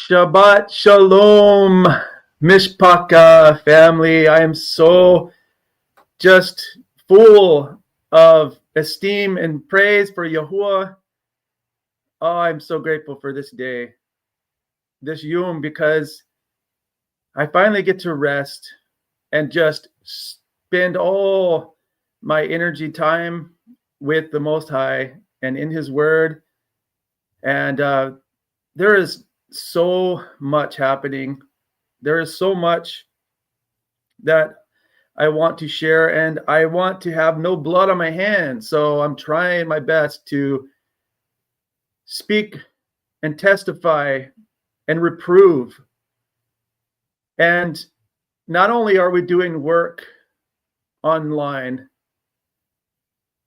Shabbat Shalom, Mishpaka family. I am so just full of esteem and praise for Yahuah. Oh, I'm so grateful for this day, this Yom, because I finally get to rest and just spend all my energy time with the Most High and in His Word. And there is so much happening. There is so much that I want to share, and I want to have no blood on my hands. So I'm trying my best to speak and testify and reprove. And not only are we doing work online,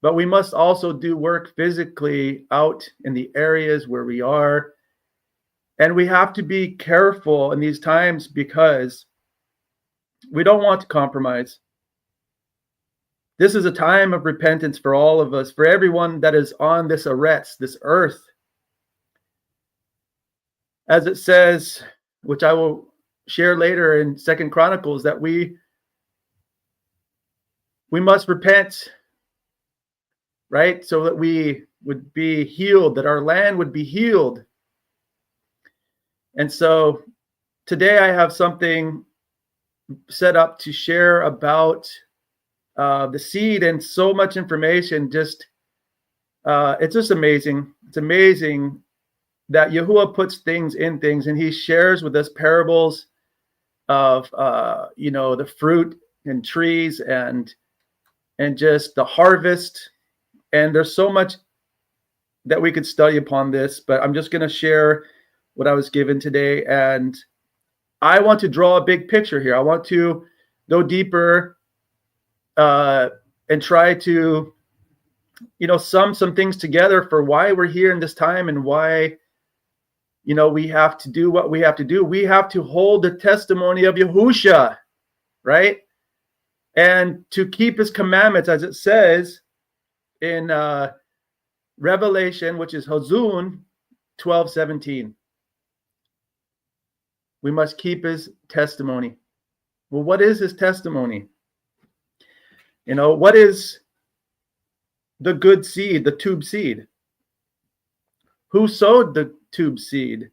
but we must also do work physically out in the areas where we are. And we have to be careful in these times because we don't want to compromise. This is a time of repentance for all of us, for everyone that is on this arrest, this earth. As it says, which I will share later in 2 Chronicles, that we must repent, right? So that we would be healed, that our land would be healed. And so today I have something set up to share about the seed, and so much information. Just it's just amazing. It's amazing that Yahuah puts things in things, and He shares with us parables of the fruit and trees and just the harvest. And there's so much that we could study upon this, but I'm just going to share what I was given today. And I want to draw a big picture here. I want to go deeper and try to, sum some things together for why we're here in this time and why, we have to do what we have to do. We have to hold the testimony of Yahusha, right? And to keep His commandments, as it says in Revelation, which is Hosun 12:17. We must keep His testimony. Well, what is His testimony? What is the good seed, the tube seed? Who sowed the tube seed?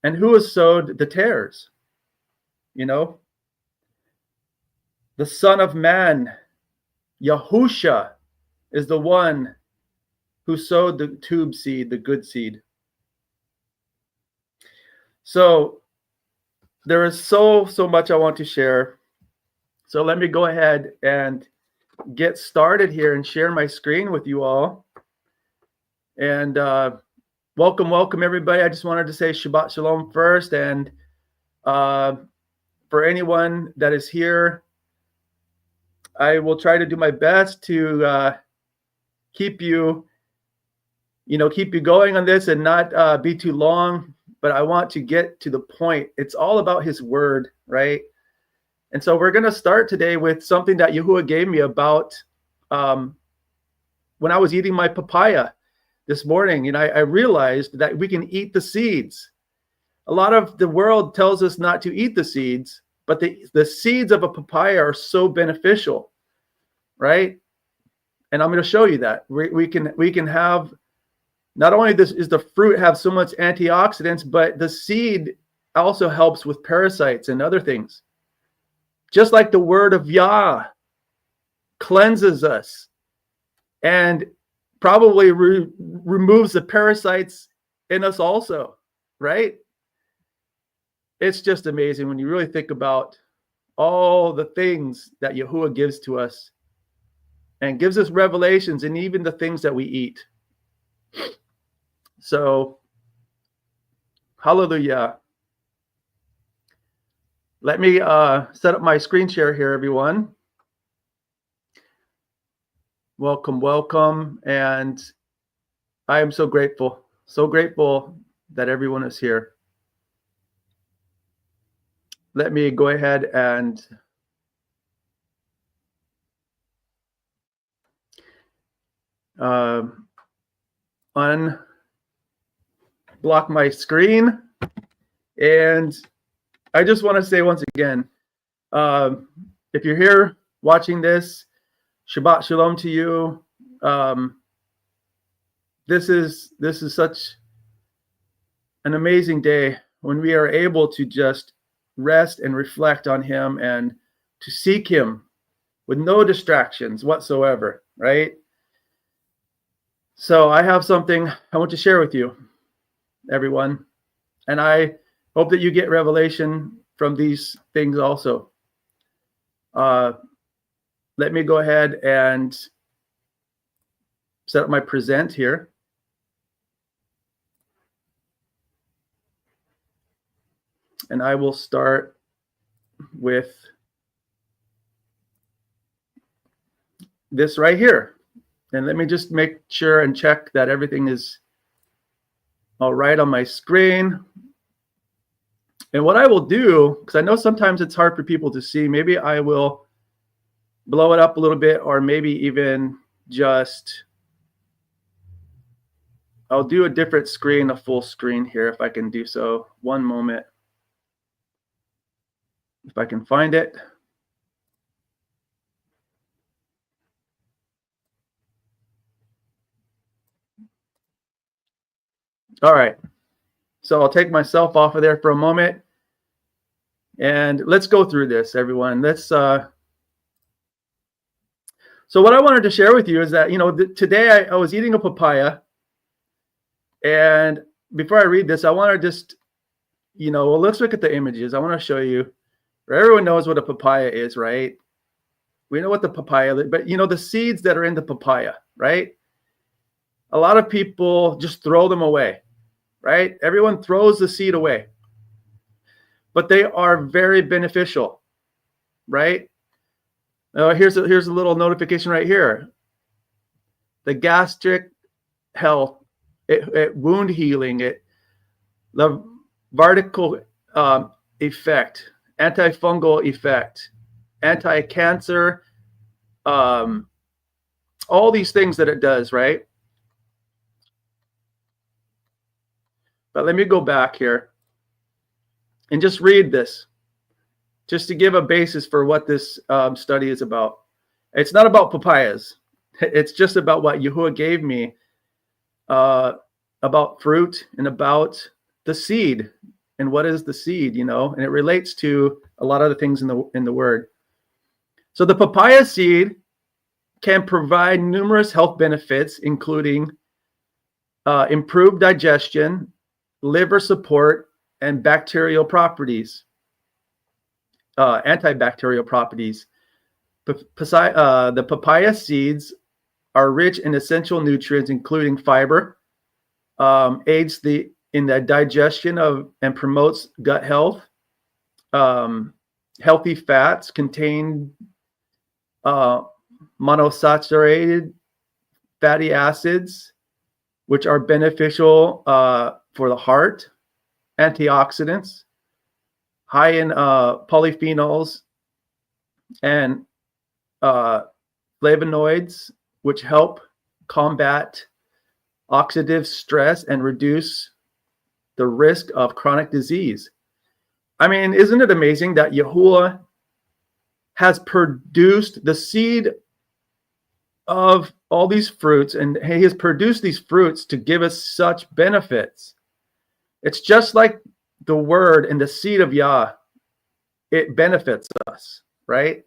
And who has sowed the tares? The Son of Man, Yahusha, is the one who sowed the tube seed, the good seed. So there is so much I want to share. So let me go ahead and get started here and share my screen with you all. And welcome everybody. I just wanted to say Shabbat Shalom first. And for anyone that is here, I will try to do my best to keep you going on this and not be too long. But I want to get to the point. It's all about His Word, right? And so we're going to start today with something that Yahuah gave me about when I was eating my papaya this morning. I realized that we can eat the seeds. A lot of the world tells us not to eat the seeds, but the seeds of a papaya are so beneficial, right? And I'm going to show you that we can have. Not only does the fruit have so much antioxidants, but the seed also helps with parasites and other things. Just like the word of Yah cleanses us and probably removes the parasites in us also, right? It's just amazing when you really think about all the things that Yahuah gives to us and gives us revelations, and even the things that we eat. So, hallelujah. Let me set up my screen share here, everyone. Welcome. And I am so grateful that everyone is here. Let me go ahead and unblock my screen. And I just want to say once again, if you're here watching this, Shabbat Shalom to you. This is such an amazing day when we are able to just rest and reflect on him and to seek him with no distractions whatsoever, right? So I have something I want to share with you, everyone. And I hope that you get revelation from these things also. Let me go ahead and set up my present here. And I will start with this right here. And let me just make sure and check that everything is all right on my screen. And what I will do, because I know sometimes it's hard for people to see, maybe I will blow it up a little bit, or maybe even just, I'll do a different screen, a full screen here if I can do so. One moment. If I can find it. All right. So I'll take myself off of there for a moment. And let's go through this, everyone. Let's so what I wanted to share with you is that, today I was eating a papaya. And before I read this, I want to just, well, let's look at the images. I want to show you. Everyone knows what a papaya is, right? We know what the papaya is, but the seeds that are in the papaya, right? A lot of people just throw them away, right? Everyone throws the seed away. But they are very beneficial, right? Here's a little notification right here. The gastric health, wound healing, the vertical effect, antifungal effect, anti-cancer, all these things that it does, right? But let me go back here and just read this, just to give a basis for what this study is about. It's not about papayas. It's just about what Yahuah gave me about fruit and about the seed. And what is the seed, and it relates to a lot of the things in the word. So the papaya seed can provide numerous health benefits, including improved digestion, liver support, and bacterial properties, antibacterial properties. The papaya seeds are rich in essential nutrients, including fiber, aids in the digestion of and promotes gut health. Healthy fats contain monosaturated fatty acids, which are beneficial for the heart. Antioxidants, high in polyphenols and flavonoids, which help combat oxidative stress and reduce the risk of chronic disease. I mean, isn't it amazing that Yahuah has produced the seed of all these fruits, and he has produced these fruits to give us such benefits? It's just like the word and the seed of Yah. It benefits us, right?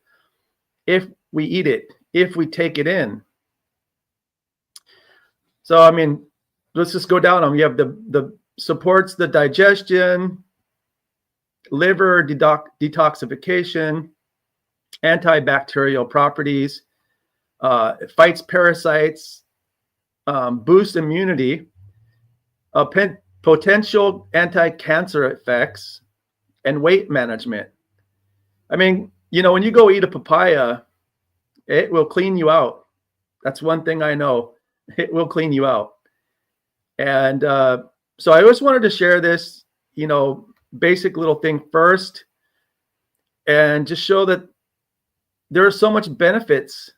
If we eat it, if we take it in. So, I mean, let's just go down them. You have the supports the digestion, liver detoxification, antibacterial properties, fights parasites, boosts immunity, potential anti-cancer effects, and weight management. I mean, when you go eat a papaya, it will clean you out. That's one thing I know. It will clean you out. And so I just wanted to share this, basic little thing first, and just show that there are so much benefits.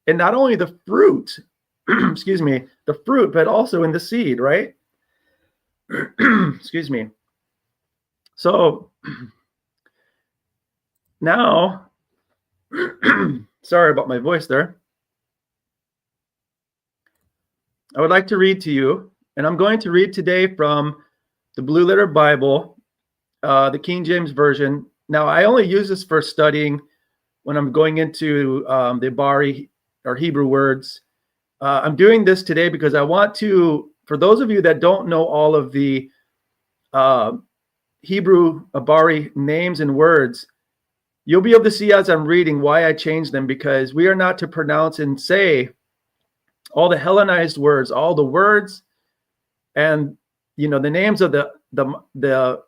And not only the fruit, excuse me, the fruit, but also in the seed, right? Excuse me. So now, sorry about my voice there. I would like to read to you, and I'm going to read today from the Blue Letter Bible, the King James Version. Now, I only use this for studying when I'm going into the Bari or Hebrew words. I'm doing this today because I want to, for those of you that don't know all of the Hebrew Bari names and words, you'll be able to see as I'm reading why I changed them, because we are not to pronounce and say all the Hellenized words, all the words, and the names of the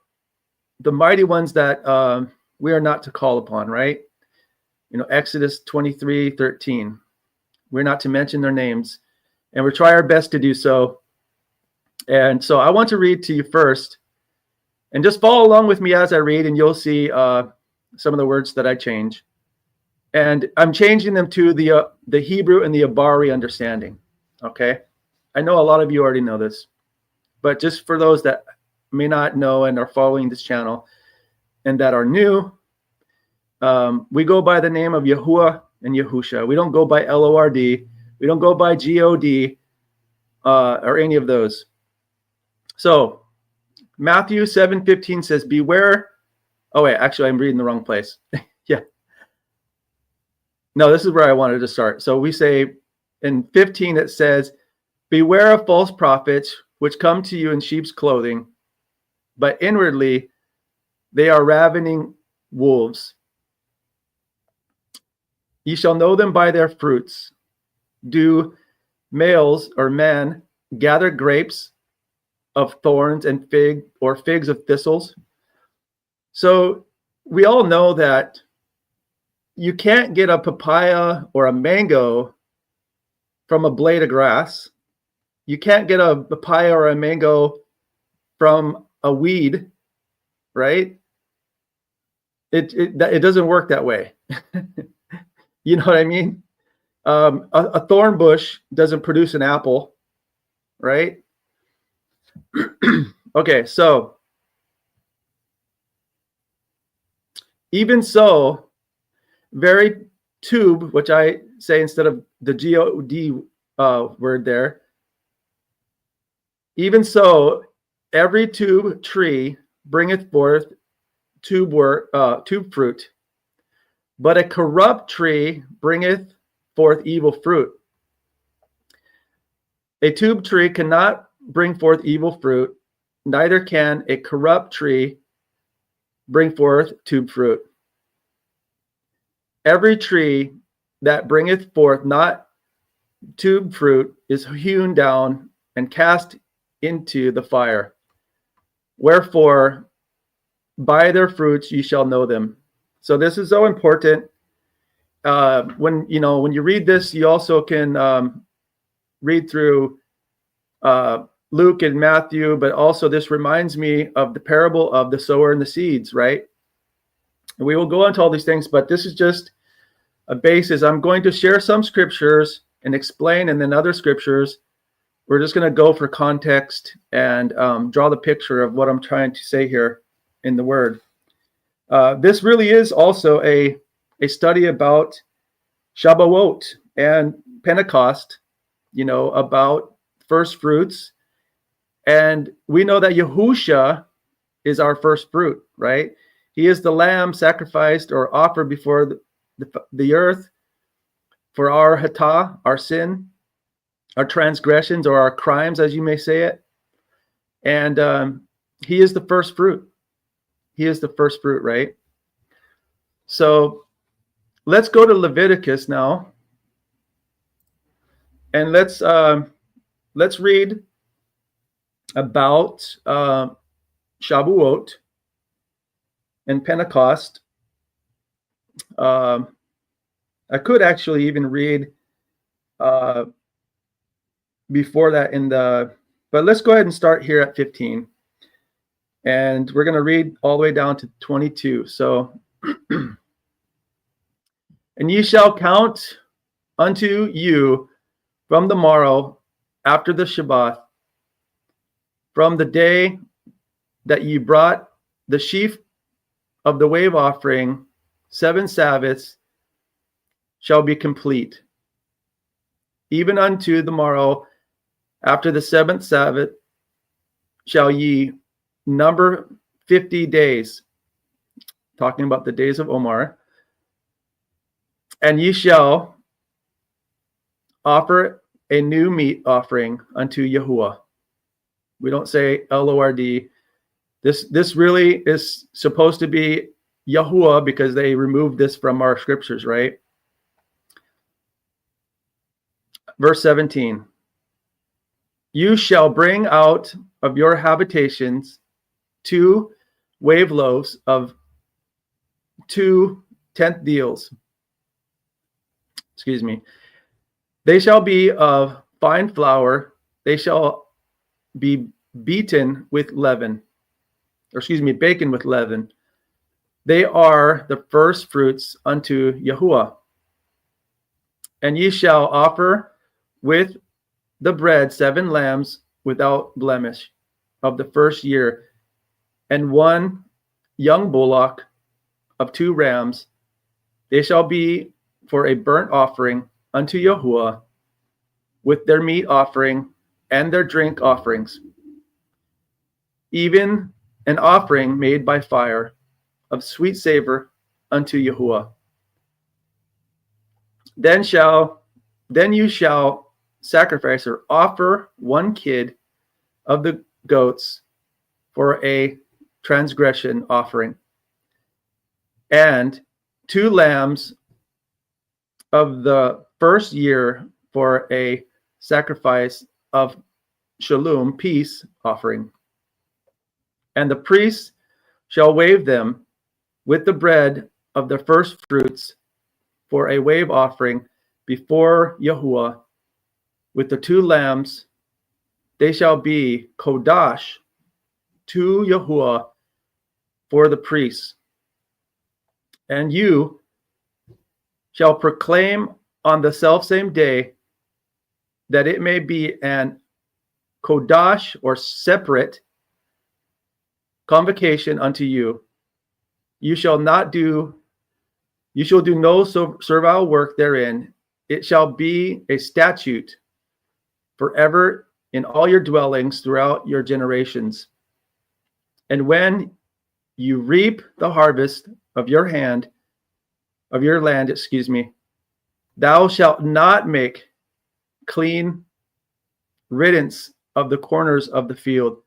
mighty ones that we are not to call upon, right? Exodus 23:13. We're not to mention their names, and we try our best to do so. And so I want to read to you first, and just follow along with me as I read, and you'll see some of the words that I change. And I'm changing them to the Hebrew and the Abari understanding. Okay, I know a lot of you already know this, but just for those that may not know and are following this channel and that are new, we go by the name of Yahuah and Yahusha. We don't go by Lord. We don't go by God or any of those. So Matthew 7:15 says, "Beware." Oh wait, actually, I'm reading the wrong place. Yeah. No, this is where I wanted to start. So we say in 15, it says, "Beware of false prophets, which come to you in sheep's clothing, but inwardly they are ravening wolves. Ye shall know them by their fruits. Do males or men gather grapes of thorns and figs of thistles?" So we all know that you can't get a papaya or a mango from a blade of grass. You can't get a papaya or a mango from a weed, right? It doesn't work that way. You know what I mean? A thorn bush doesn't produce an apple, right? Okay, so even so, very tube, which I say instead of the God word there, even so, every tube tree bringeth forth tube fruit, but a corrupt tree bringeth forth evil fruit. A tube tree cannot bring forth evil fruit, neither can a corrupt tree bring forth tube fruit. Every tree that bringeth forth not tube fruit is hewn down and cast into the fire. Wherefore, by their fruits ye shall know them. So this is so important. When you read this, you also can read through Luke and Matthew, but also this reminds me of the parable of the sower and the seeds, right? And we will go into all these things, but this is just a basis. I'm going to share some scriptures and explain, and then other scriptures. We're just going to go for context and draw the picture of what I'm trying to say here in the word. This really is also a study about Shabbat and Pentecost, about first fruits. And we know that Yahusha is our first fruit, right? He is the lamb sacrificed or offered before the earth for our hatah, our sin, our transgressions, or our crimes, as you may say it. And he is the first fruit. He is the first fruit, right? So let's go to Leviticus now, and let's read about Shavuot and Pentecost. I could actually even read before that but let's go ahead and start here at 15. And we're going to read all the way down to 22. So, "And ye shall count unto you from the morrow after the Shabbat, from the day that ye brought the sheaf of the wave offering, 7 Sabbaths shall be complete. Even unto the morrow, after the 7th Sabbath, shall ye number 50 days, talking about the days of Omar, and ye shall offer a new meat offering unto Yahuah. We don't say Lord. This really is supposed to be Yahuah because they removed this from our scriptures, right? Verse 17. You shall bring out of your habitations 2 wave loaves of 2 tenth deals. Excuse me. They shall be of fine flour. They shall be beaten with leaven. Or excuse me, baken with leaven. They are the first fruits unto Yahuah. And ye shall offer with the bread 7 lambs without blemish of the first year, and 1 young bullock of 2 rams. They shall be for a burnt offering unto Yahuah, with their meat offering and their drink offerings, even an offering made by fire of sweet savor unto Yahuah. Then you shall sacrifice or offer 1 kid of the goats for a transgression offering, and 2 lambs of the first year for a sacrifice of shalom, peace offering. And the priests shall wave them with the bread of the first fruits for a wave offering before Yahuah, with the 2 lambs. They shall be Kodash to Yahuah for the priests. And you shall proclaim on the selfsame day that it may be an Kodash or separate convocation unto you. You shall do no servile work therein. It shall be a statute forever in all your dwellings throughout your generations. And when you reap the harvest of your land, thou shalt not make clean riddance of the corners of the field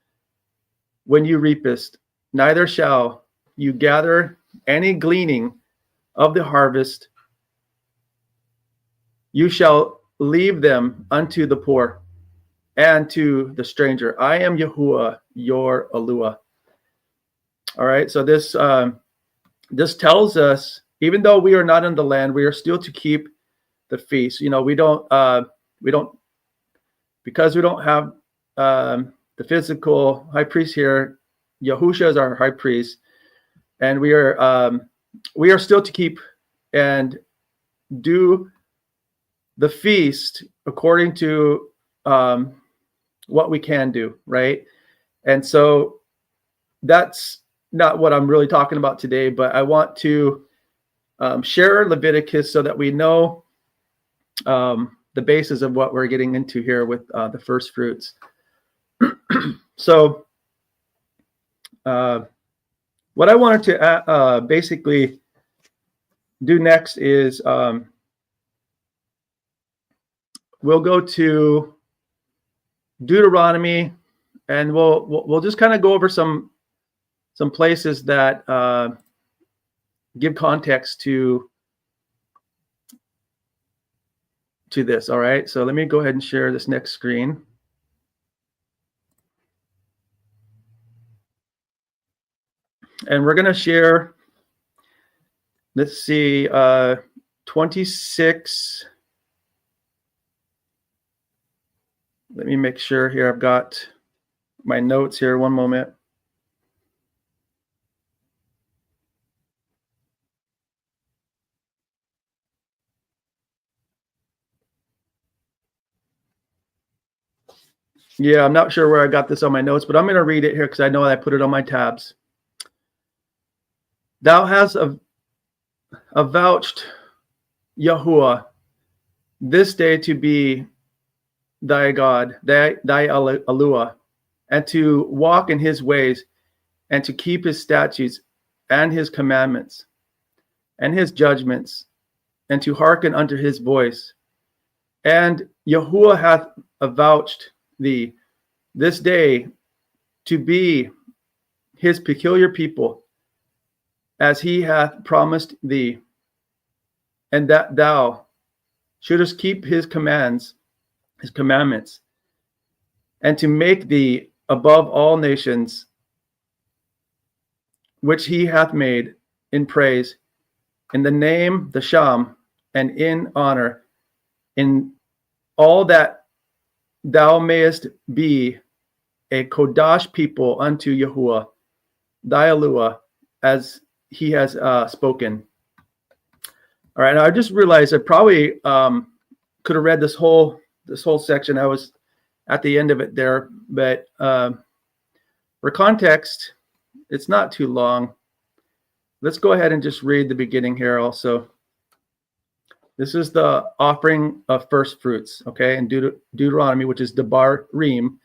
when you reapest, neither shall you gather any gleaning of the harvest. You shall leave them unto the poor and to the stranger. I am Yahuah, your Eluah. All right, so this tells us, even though we are not in the land, we are still to keep the feast. We don't because we don't have the physical high priest here. Yahusha is our high priest, and we are still to keep and do the feast according to what we can do, right? And so that's not what I'm really talking about today, but I want to share Leviticus so that we know the basis of what we're getting into here with the first fruits. So what I wanted to basically do next is we'll go to Deuteronomy, and we'll just kind of go over some places that give context to this. All right, so let me go ahead and share this next screen. And we're going to share, let's see, 26. Let me make sure here. I've got my notes here. One moment. Yeah, I'm not sure where I got this on my notes, but I'm going to read it here because I know I put it on my tabs. Thou hast avouched Yahuah this day to be thy God, thy Yahuah, and to walk in his ways, and to keep his statutes and his commandments and his judgments, and to hearken unto his voice. And Yahuah hath avouched thee this day to be his peculiar people, as he hath promised thee, and that thou shouldest keep his commands, his commandments, and to make thee above all nations which he hath made in praise, in the name, the Sham, and in honor, in all that thou mayest be a Kodash people unto Yahuah, thy Yahuah, as he has spoken. All right, I just realized I probably could have read this whole section. I was at the end of it there, but for context, it's not too long. Let's go ahead and just read the beginning here also. This is the offering of first fruits, okay, in Deuteronomy, which is Devarim,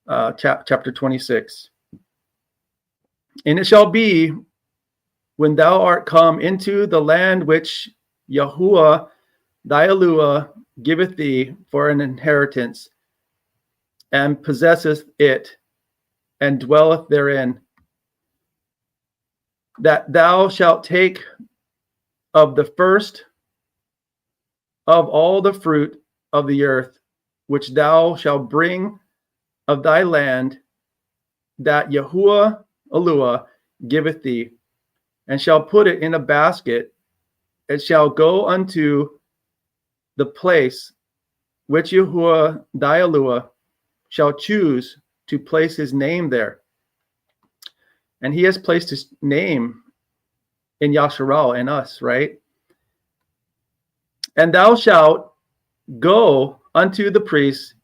chapter 26. And it shall be, when thou art come into the land which Yahuah thy Yahuah giveth thee for an inheritance, and possesseth it, and dwelleth therein, that thou shalt take of the first of all the fruit of the earth, which thou shalt bring of thy land, that Yahuah giveth thee, and shall put it in a basket, and shall go unto the place which Yahuah thy Yahuah shall choose to place his name there. And he has placed his name in Yasharal, in us, right? And thou shalt go unto the priest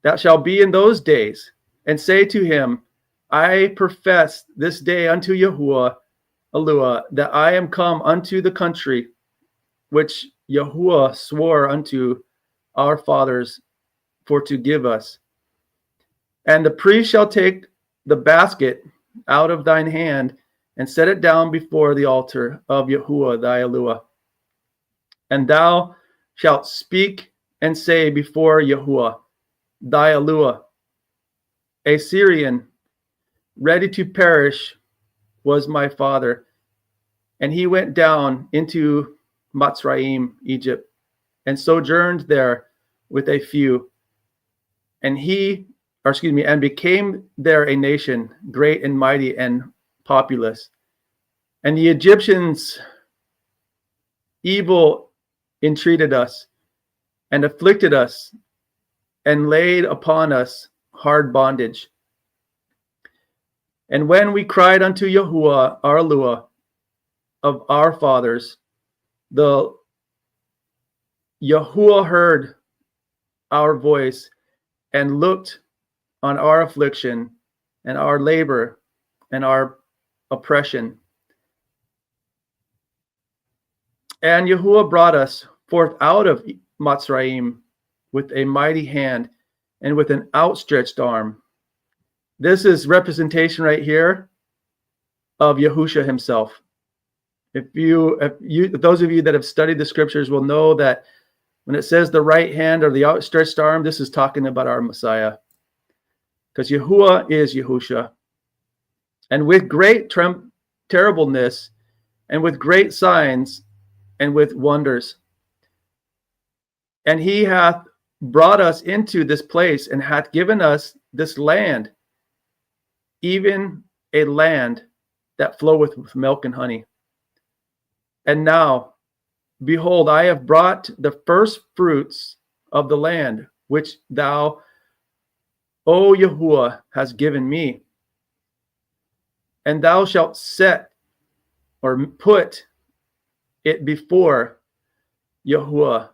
that shall be in those days, and say to him, I profess this day unto Yahuah that I am come unto the country which Yahuah swore unto our fathers for to give us. And the priest shall take the basket out of thine hand, and set it down before the altar of Yahuah thy Yahuah. And thou shalt speak and say before Yahuah thy Yahuah, a Syrian ready to perish was my father, and he went down into Mitzrayim, Egypt, and sojourned there with a few, and became there a nation great and mighty and populous. And the Egyptians evil entreated us, and afflicted us, and laid upon us hard bondage. And when we cried unto Yahuah our Yahuah of our fathers, the Yahuah heard our voice, and looked on our affliction, and our labor, and our oppression. And Yahuah brought us forth out of Mitzrayim with a mighty hand, and with an outstretched arm. This is representation right here of Yahusha himself. If those of you that have studied the scriptures will know that when it says the right hand or the outstretched arm, this is talking about our Messiah. Because Yahuah is Yahusha. And with great terribleness, and with great signs, and with wonders. And he hath brought us into this place, and hath given us this land, even a land that floweth with milk and honey. And now, behold, I have brought the first fruits of the land, which thou, O Yahuah, hast given me. And thou shalt set or put it before Yahuah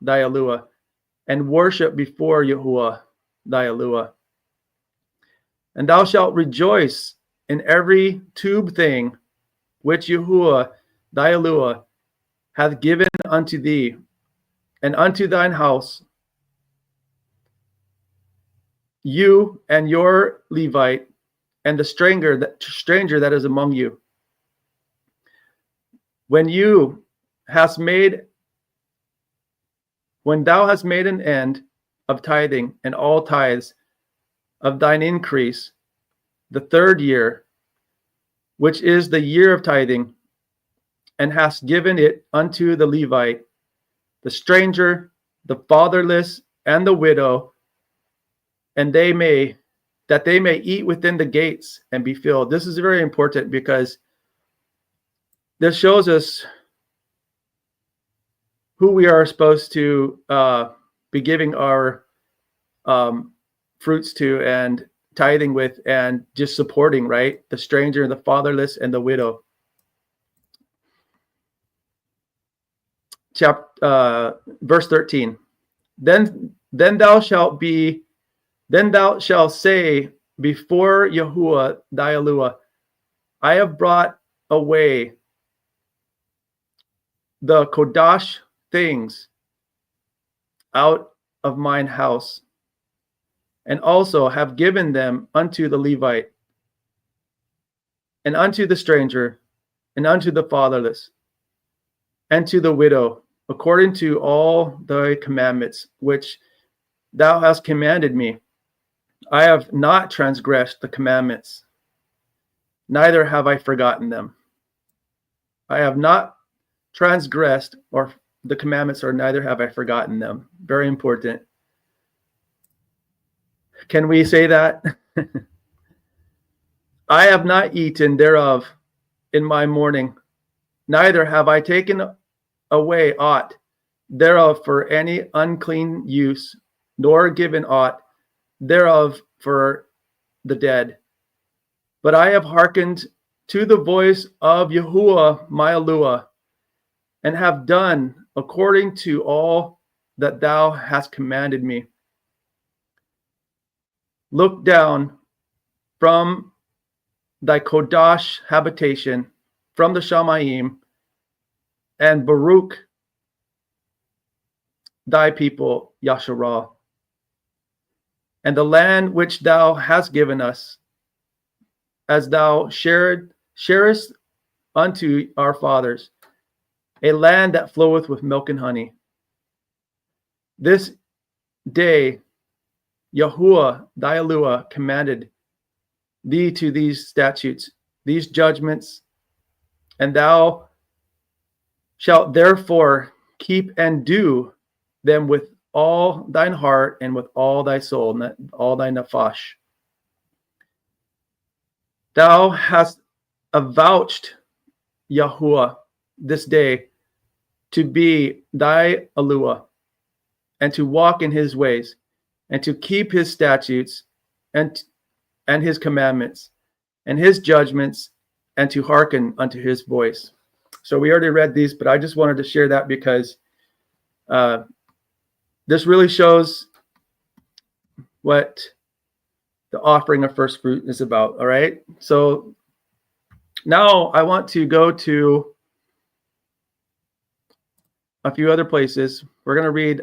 thy Yahuah, and worship before Yahuah thy Yahuah. And thou shalt rejoice in every tube thing which Yahuah, thy Yahuah, hath given unto thee, and unto thine house, you and your Levite, and the stranger that is among you. When thou hast made an end of tithing and all tithes of thine increase, the third year, which is the year of tithing, and hast given it unto the Levite, the stranger, the fatherless, and the widow, and that they may eat within the gates and be filled. This is very important because this shows us who we are supposed to be giving our fruits to and tithing with and just supporting, right? The stranger, the fatherless, and the widow. Verse 13. Then thou shalt say before Yahuah thy Yahuah, I have brought away the Kodash things out of mine house, and also have given them unto the Levite, and unto the stranger, and unto the fatherless, and to the widow, according to all thy commandments which thou hast commanded me. I have not transgressed the commandments, neither have I forgotten them. I have not transgressed or the commandments, or neither have I forgotten them. Very important. Can we say that? I have not eaten thereof in my mourning, neither have I taken away aught thereof for any unclean use, nor given aught thereof for the dead. But I have hearkened to the voice of Yahuah my Yahuah, and have done according to all that thou hast commanded me. Look down from thy Kodash habitation, from the Shamayim, and Baruch thy people, Yasharah, and the land which thou hast given us, as thou sharest unto our fathers, a land that floweth with milk and honey. This day Yahuah thy Yahuah commanded thee to these statutes, these judgments, and thou shalt therefore keep and do them with all thine heart and with all thy soul, all thy nefesh. Thou hast avouched Yahuah this day to be thy Yahuah, and to walk in his ways, and to keep his statutes and his commandments and his judgments, and to hearken unto his voice. So we already read these, but I just wanted to share that because this really shows what the offering of first fruit is about. All right. So now I want to go to a few other places. We're going to read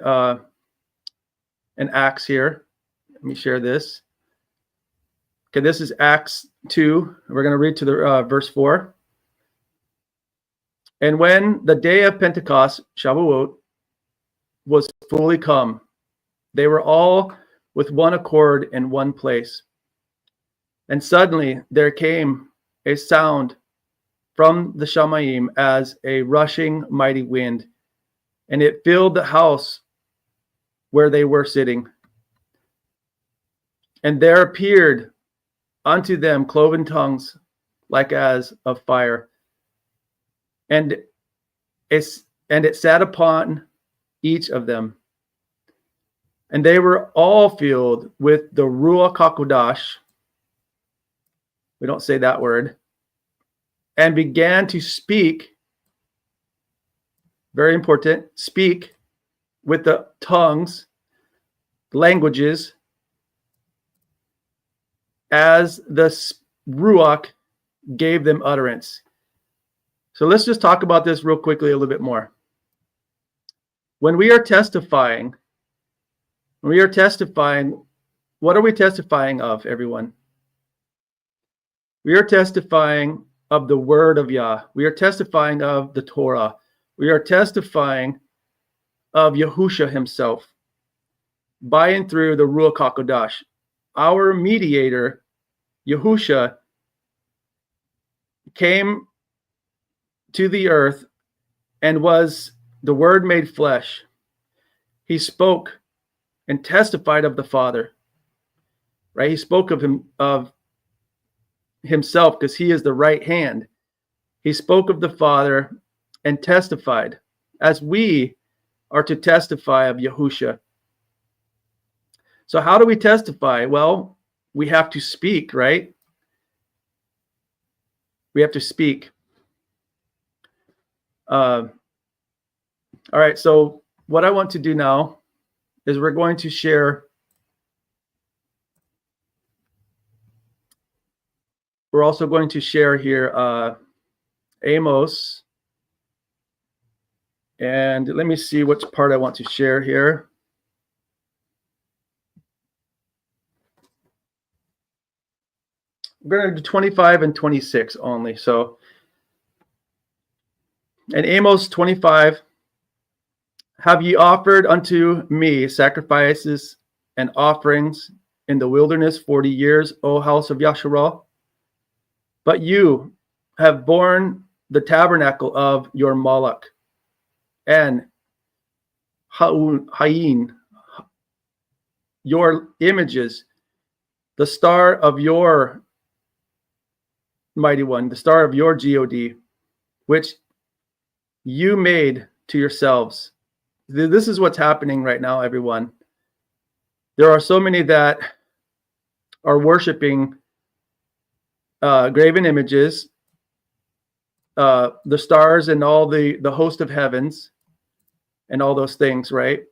an Acts here. Let me share this. Okay, this is Acts 2. We're going to read to the verse 4. And when the day of Pentecost, Shavuot, was fully come, they were all with one accord in one place. And suddenly there came a sound from the Shamayim as a rushing mighty wind, and it filled the house where they were sitting. And there appeared unto them cloven tongues like as of fire, and it sat upon each of them. And they were all filled with the Ruach Ha'Qadash. We don't say that word. And began to speak, very important, speak with the tongues, languages, as the Ruach gave them utterance. So let's just talk about this real quickly a little bit more. When we are testifying, what are we testifying of, everyone? We are testifying of the word of Yah. We are testifying of the Torah. We are testifying of Yahusha himself by and through the Ruach Ha'Qadash. Our mediator, Yahusha, came to the earth and was the Word made flesh. He spoke and testified of the Father. Right? He spoke of himself because he is the right hand. He spoke of the Father and testified, as we are to testify of Yahusha. So how do we testify? Well, we have to speak, right? We have to speak. All right, so what I want to do now is we're going to share. We're also going to share here Amos. And let me see which part I want to share here. We're going to do 25 and 26 only. So, in Amos 25, have ye offered unto me sacrifices and offerings in the wilderness 40 years, O house of Yasharal? But you have borne the tabernacle of your Moloch, and Ha'in, your images, the star of your mighty one, the star of your God, which you made to yourselves. This is what's happening right now, everyone. There are so many that are worshiping graven images, the stars and all the host of heavens and all those things, right?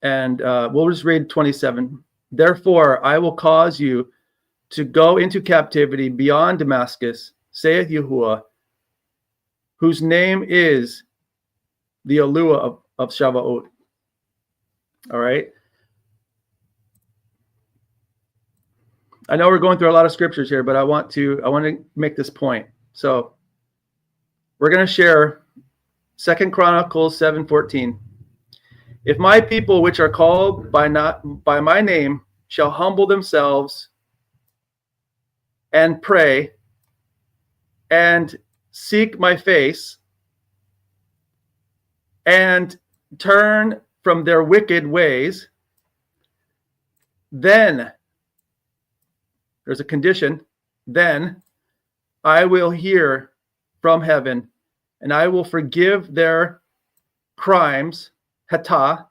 And we'll just read 27. Therefore, I will cause you to go into captivity beyond Damascus, saith Yahuah, whose name is the Yahuah of Shabbat. All right. I know we're going through a lot of scriptures here, but I want to make this point. So we're going to share 2 Chronicles 7:14. If my people which are called by my name shall humble themselves and pray and seek my face and turn from their wicked ways, then there's a condition, then I will hear from heaven and I will forgive their crimes, Hatah,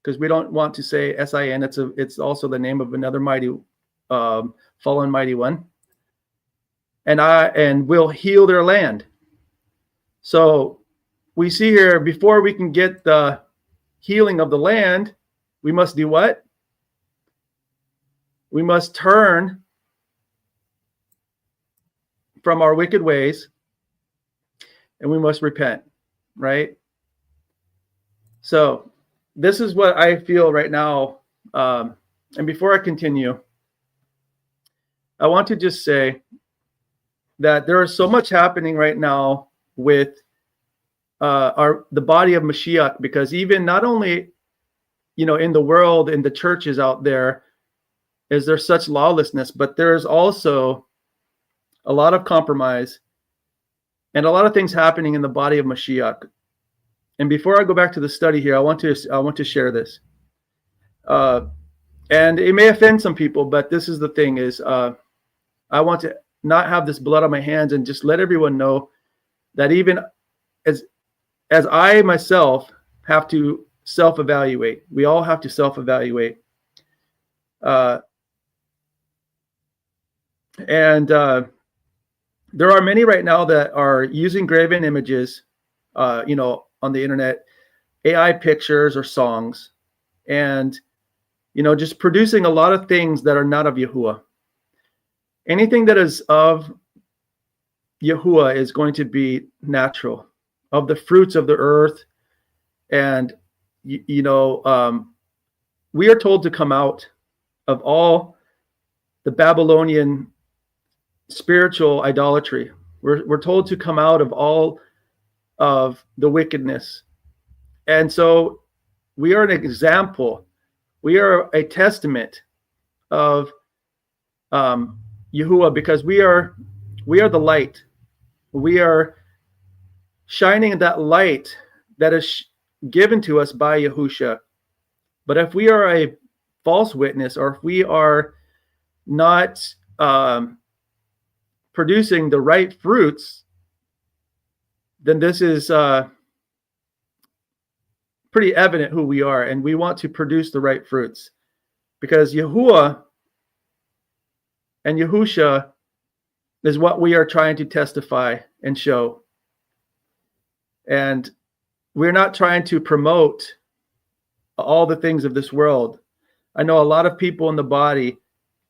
because we don't want to say S-I-N. It's also the name of another mighty, fallen mighty one. And will heal their land. So we see here, before we can get the healing of the land, we must do what? We must turn from our wicked ways and we must repent, right? So this is what I feel right now. And before I continue, I want to just say that there is so much happening right now with the body of Mashiach, because even not only, in the world, in the churches out there, is there such lawlessness, but there's also a lot of compromise and a lot of things happening in the body of Mashiach. And before I go back to the study here, I want to share this. And it may offend some people, but this is the thing is, I want to not have this blood on my hands and just let everyone know that even as I myself have to self-evaluate, we all have to self-evaluate. There are many right now that are using graven images, on the internet, AI pictures or songs, and, just producing a lot of things that are not of Yahuah. Anything that is of Yahuah is going to be natural, of the fruits of the earth. And, we are told to come out of all the Babylonian spiritual idolatry. We're told to come out of all of the wickedness. And so we are an example. We are a testament of Yahuah, because we are the light. We are shining that light that is given to us by Yahusha. But if we are a false witness, or if we are not producing the right fruits, then this is pretty evident who we are, and we want to produce the right fruits, because Yahuah and Yahusha is what we are trying to testify and show. And we're not trying to promote all the things of this world. I know a lot of people in the body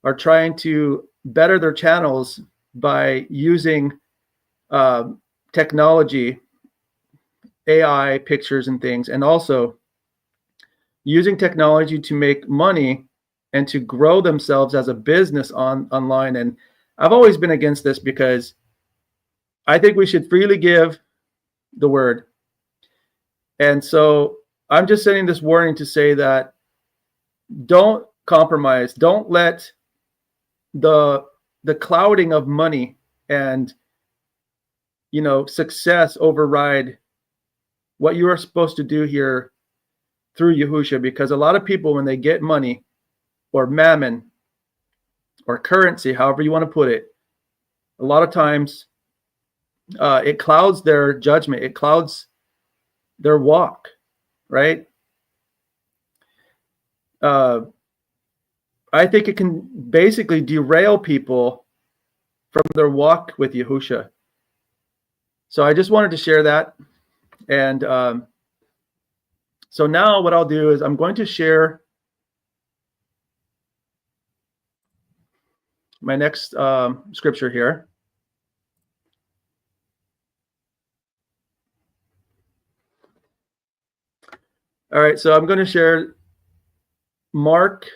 are trying to better their channels by using technology, AI pictures and things, and also using technology to make money and to grow themselves as a business online. And I've always been against this, because I think we should freely give the word. And so I'm just sending this warning to say that don't compromise. Don't let the clouding of money and success override what you are supposed to do here through Yahusha. Because a lot of people, when they get money or mammon or currency, however you want to put it, a lot of times it clouds their judgment. It clouds their walk, right? I think it can basically derail people from their walk with Yahusha. So I just wanted to share that. And so now what I'll do is I'm going to share my next scripture here. All right, so I'm going to share Mark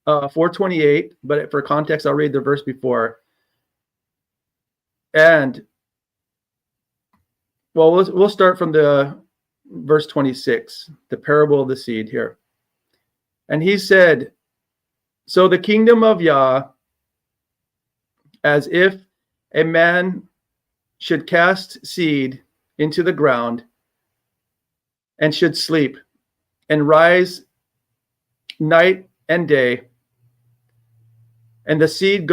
4:28, but for context, I'll read the verse before. And well, we'll start from the verse 26, the parable of the seed here. And he said, so the kingdom of Yah, as if a man should cast seed into the ground, and should sleep and rise night and day, and the seed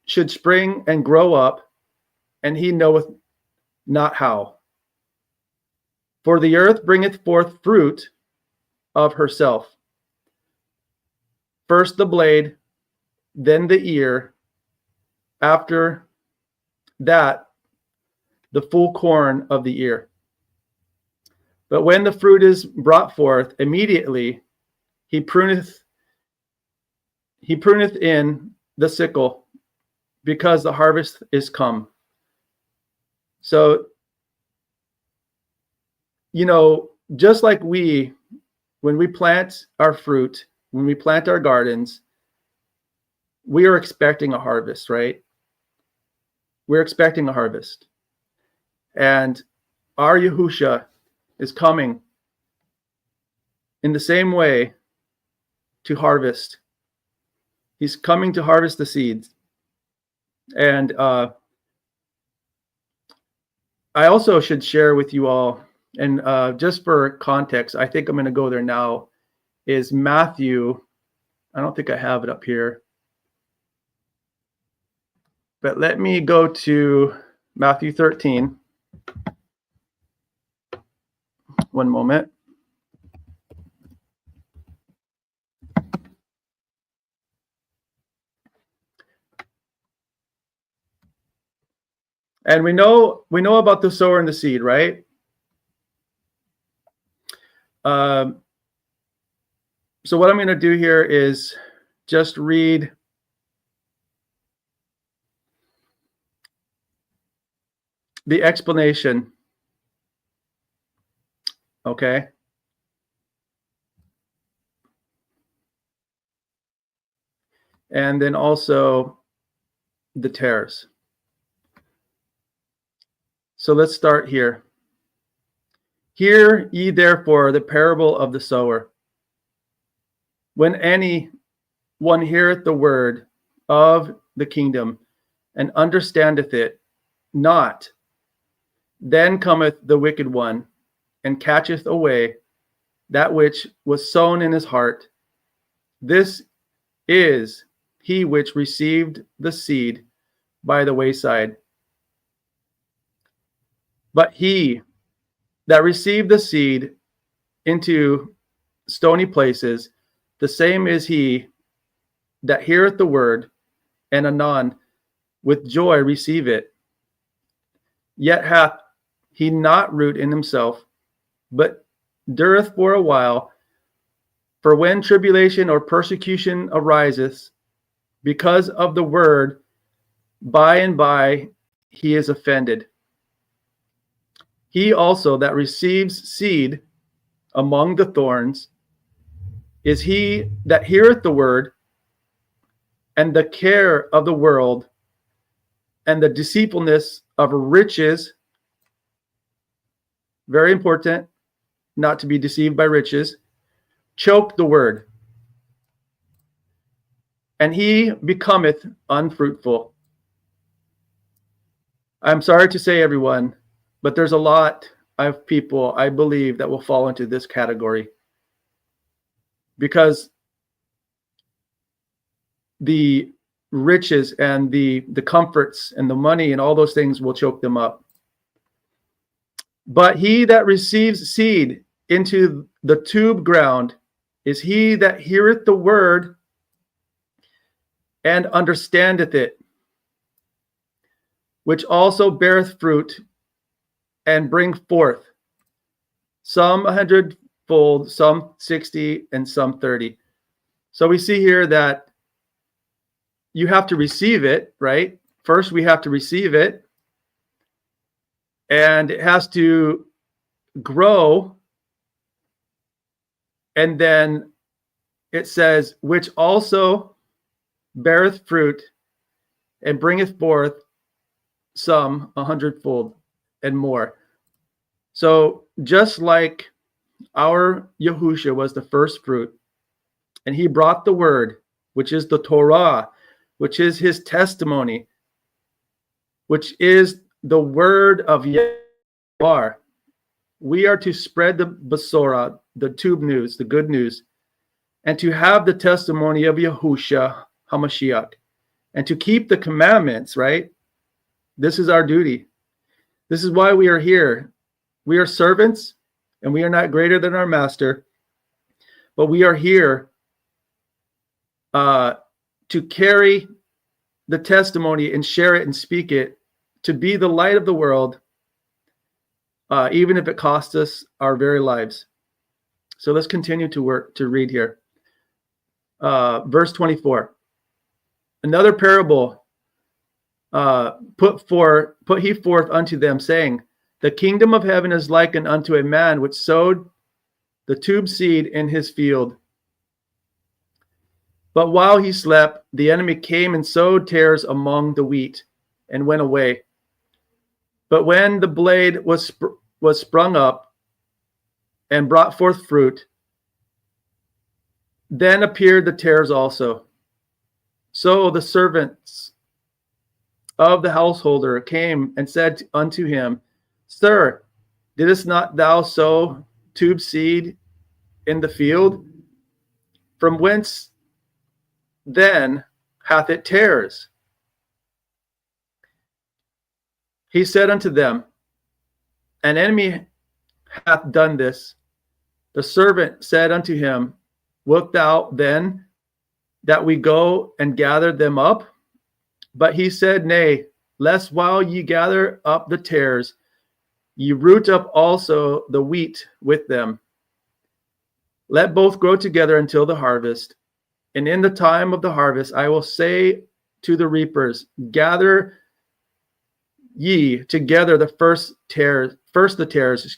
should spring and grow up, and he knoweth not how. For the earth bringeth forth fruit of herself, first the blade, then the ear, after that the full corn of the ear. But when the fruit is brought forth, immediately he pruneth in the sickle, because the harvest is come. So, just like when we plant our fruit, when we plant our gardens, we are expecting a harvest, right? We're expecting a harvest. And our Yahusha is coming in the same way to harvest. He's coming to harvest the seeds. And I also should share with you all, and just for context, I think I'm going to go there now, is Matthew. I don't think I have it up here, but let me go to Matthew 13. One moment. And we know about the sower and the seed, right? So what I'm going to do here is just read the explanation. Okay. And then also the tares. So let's start here. Hear ye therefore the parable of the sower. When any one heareth the word of the kingdom and understandeth it not, then cometh the wicked one and catcheth away that which was sown in his heart. This is he which received the seed by the wayside. But he that received the seed into stony places, the same is he that heareth the word, and anon with joy receive it. Yet hath he not root in himself, but dureth for a while. For when tribulation or persecution ariseth because of the word, by and by he is offended. He also that receives seed among the thorns is he that heareth the word, and the care of the world and the deceitfulness of riches, very important, not to be deceived by riches, choke the word, and he becometh unfruitful. I'm sorry to say, everyone, but there's a lot of people, I believe, that will fall into this category, because the riches and the comforts and the money and all those things will choke them up. But he that receives seed into the tube ground is he that heareth the word and understandeth it, which also beareth fruit and bring forth some 100-fold, some 60, and some 30. So we see here that you have to receive it, right? First, we have to receive it, and it has to grow. And then it says, which also beareth fruit and bringeth forth some 100-fold and more. So just like our Yahusha was the first fruit, and he brought the word, which is the Torah, which is his testimony, which is the word of Yahuah. We are to spread the basurah, the tube news, the good news, and to have the testimony of Yahusha Ha'Mashyach, and to keep the commandments, right? This is our duty. This is why we are here. We are servants, and we are not greater than our master, but we are here to carry the testimony and share it and speak it, to be the light of the world, even if it costs us our very lives. So let's continue to read here. Verse 24. Another parable put he forth unto them, saying, the kingdom of heaven is likened unto a man which sowed the tube seed in his field. But while he slept, the enemy came and sowed tares among the wheat, and went away. But when the blade was sprung up and brought forth fruit, then appeared the tares also. So the servants of the householder came and said unto him, Sir, didst not thou sow tube seed in the field? From whence then hath it tares? He said unto them, an enemy hath done this. The servant said unto him, wilt thou then that we go and gather them up? But he said, nay, lest while ye gather up the tares, ye root up also the wheat with them. Let both grow together until the harvest. And in the time of the harvest I will say to the reapers, gather ye together the first the tares,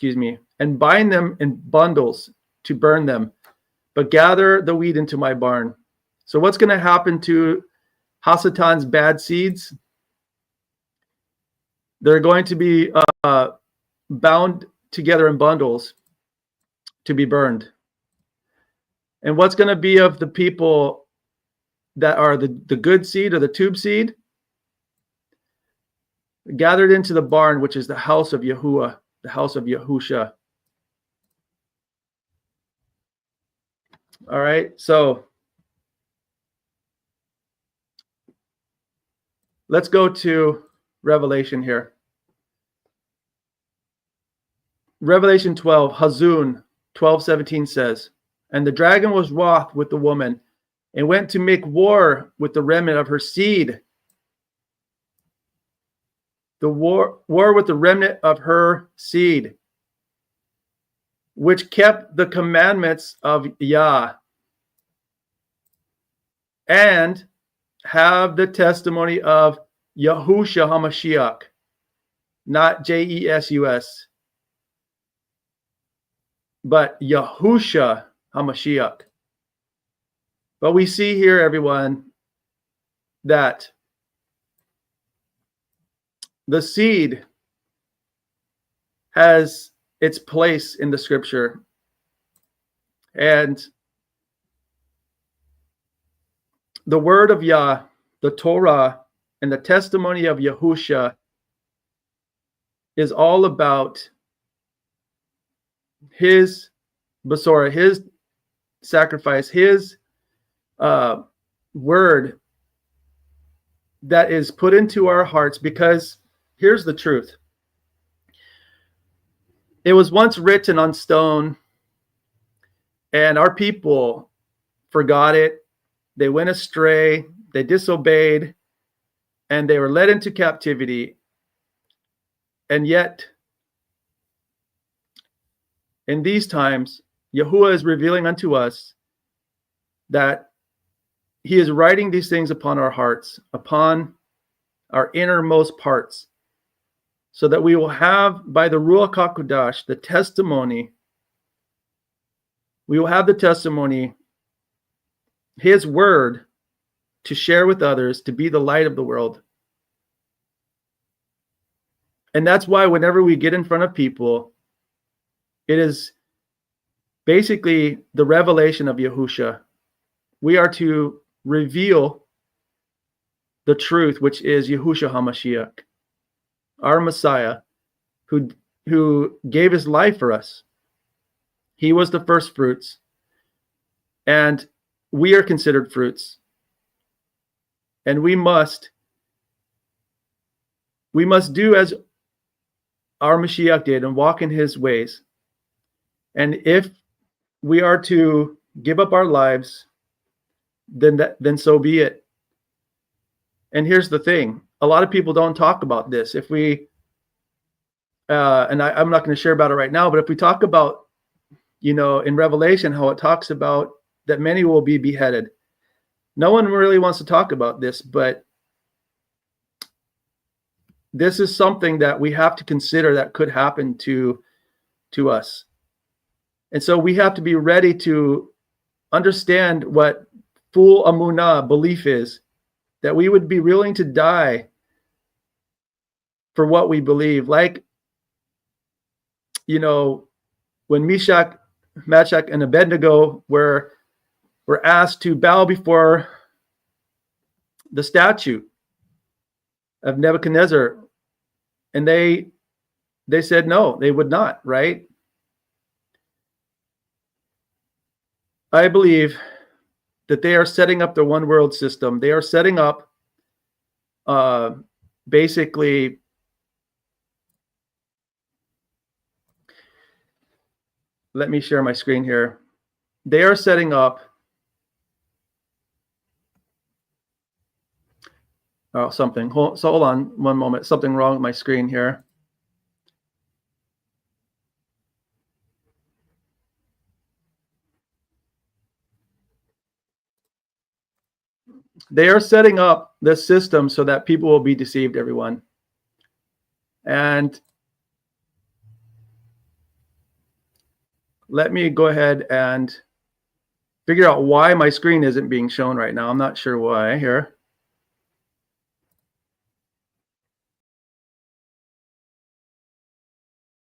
and bind them in bundles to burn them, but gather the wheat into my barn. So what's going to happen to Hasatan's bad seeds? They're going to be bound together in bundles to be burned. And what's going to be of the people that are the good seed or the tube seed? Gathered into the barn, which is the house of Yahuah, the house of Yahusha. All right, so let's go to Revelation here. Revelation 12, Hazun 12:17 says, and the dragon was wroth with the woman and went to make war with the remnant of her seed. The war with the remnant of her seed, which kept the commandments of Yah and have the testimony of Yahusha Ha'Mashyach, not Jesus, but Yahusha Ha'Mashyach. But we see here, everyone, that the seed has its place in the scripture. And the word of Yah, the Torah, and the testimony of Yahusha is all about his basurah, his sacrifice, his word that is put into our hearts. Because here's the truth. It was once written on stone, and our people forgot it. They went astray, they disobeyed, and they were led into captivity. And yet, in these times, Yahuah is revealing unto us that he is writing these things upon our hearts, upon our innermost parts, so that we will have, by the Ruach Ha'Qadash, the testimony. We will have the testimony, his word, to share with others, to be the light of the world. And that's why whenever we get in front of people, it is basically the revelation of Yahusha. We are to reveal the truth, which is Yahusha Ha'Mashyach, our Messiah, who gave his life for us. He was the first fruits, and we are considered fruits. And we must do as our Mashiach did and walk in his ways. And if we are to give up our lives, then so be it. And here's the thing. A lot of people don't talk about this. If we, and I'm not going to share about it right now, but if we talk about, in Revelation, how it talks about that many will be beheaded. No one really wants to talk about this, but this is something that we have to consider that could happen to us. And so we have to be ready to understand what full amunah, belief, is, that we would be willing to die for what we believe. Like, when Meshach, and Abednego were asked to bow before the statue of Nebuchadnezzar, and they said no, they would not, right? I believe that they are setting up the one world system. They are setting up basically let me share my screen here. They are setting up something. Hold on one moment. Something wrong with my screen here. They are setting up this system so that people will be deceived, everyone. And let me go ahead and figure out why my screen isn't being shown right now. I'm not sure why here.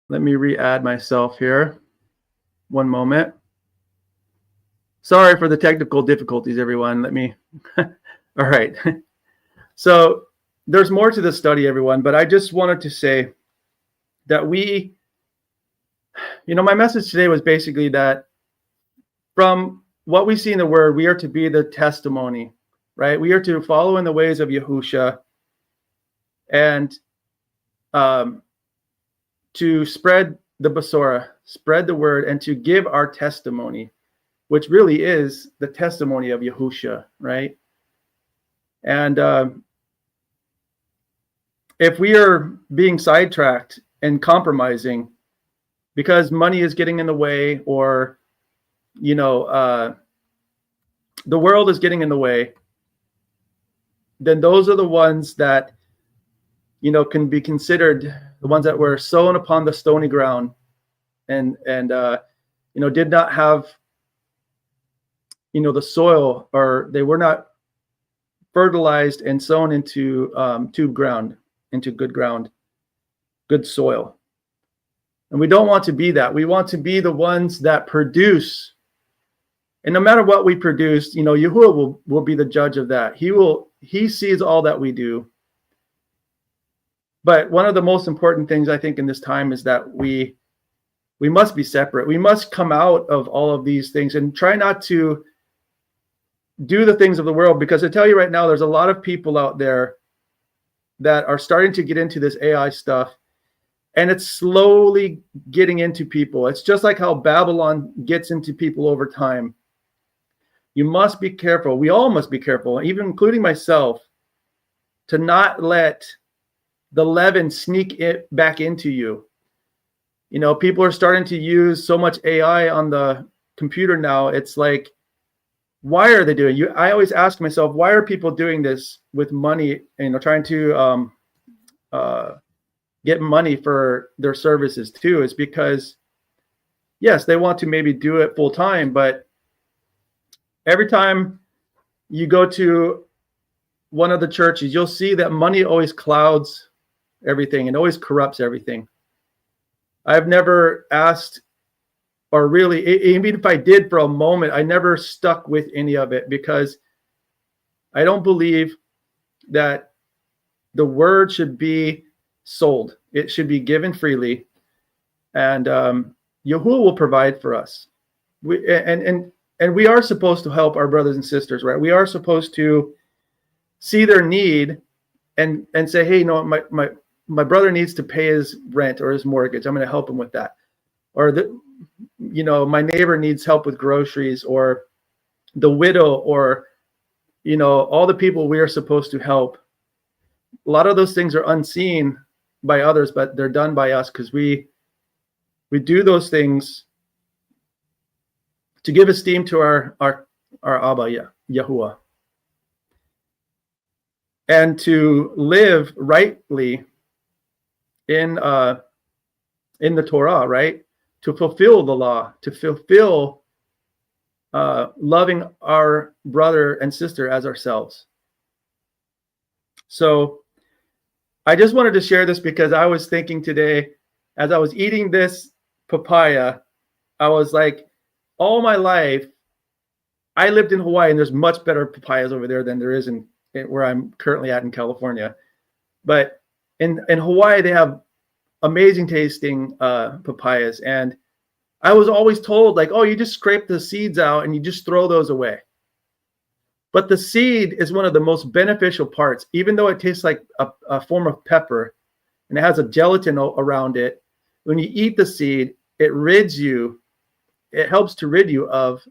Let me re-add myself here. One moment. Sorry for the technical difficulties, everyone. Let me. All right. So there's more to this study, everyone, but I just wanted to say that my message today was basically that from what we see in the Word, we are to be the testimony, right? We are to follow in the ways of Yahusha and to spread the basurah, spread the word, and to give our testimony, which really is the testimony of Yahusha, right? And if we are being sidetracked and compromising because money is getting in the way, or the world is getting in the way, then those are the ones that can be considered the ones that were sown upon the stony ground and did not have the soil, or they were not fertilized and sown into tube ground, into good ground, good soil. And we don't want to be that. We want to be the ones that produce. And no matter what we produce, Yahuah will be the judge of that. He sees all that we do. But one of the most important things I think in this time is that we must be separate. We must come out of all of these things and try not to do the things of the world, because I tell you right now, there's a lot of people out there that are starting to get into this AI stuff, and it's slowly getting into people. It's just like how Babylon gets into people over time. You must be careful. We all must be careful, even including myself, to not let the leaven sneak it back into you. People are starting to use so much AI on the computer now. It's like, why are they doing? I always ask myself, why are people doing this with money? Trying to get money for their services too. Is because, yes, they want to maybe do it full time, but every time you go to one of the churches, you'll see that money always clouds everything and always corrupts everything. I've never asked, or really, even if I did for a moment, I never stuck with any of it, because I don't believe that the word should be sold. It should be given freely, and Yahuah will provide for us. And we are supposed to help our brothers and sisters, right? We are supposed to see their need and say, hey, my brother needs to pay his rent or his mortgage. I'm going to help him with that. Or my neighbor needs help with groceries, or the widow, or all the people we are supposed to help. A lot of those things are unseen by others, but they're done by us, because we do those things to give esteem to our Abba, Yahuah, and to live rightly in the Torah, right? To fulfill the law, to fulfill loving our brother and sister as ourselves. So I just wanted to share this, because I was thinking today, as I was eating this papaya, I was like, all my life, I lived in Hawaii, and there's much better papayas over there than there is in where I'm currently at in California. But in Hawaii, they have amazing tasting papayas. And I was always told, like, oh, you just scrape the seeds out and you just throw those away. But the seed is one of the most beneficial parts, even though it tastes like a form of pepper and it has a gelatin around it. When you eat the seed, it helps to rid you of